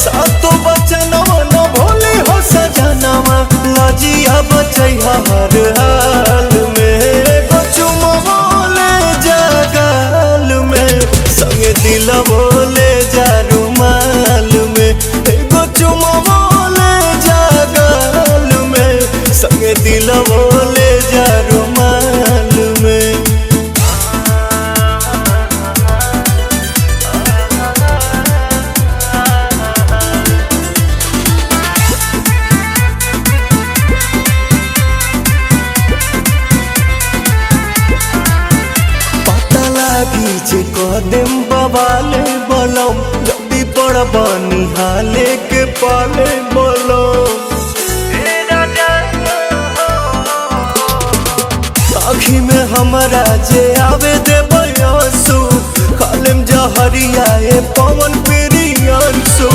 सातो बचनवा न भोले हो सजनवा लजिया बचैया हर हाल में एगो चुमवा ले जा गाल में संगे दिलवा ले जा रुमाल में एगो चुमवा ले जा गाल में संगे दिलवा ले जा रुमाल में। जे कदम बवाले बलम जल्दी बड़ बनी हाले के पाले बलम आँखी में हमारा जे आवे दे बयासु खालिम जहरिया पवन प्रियांशु।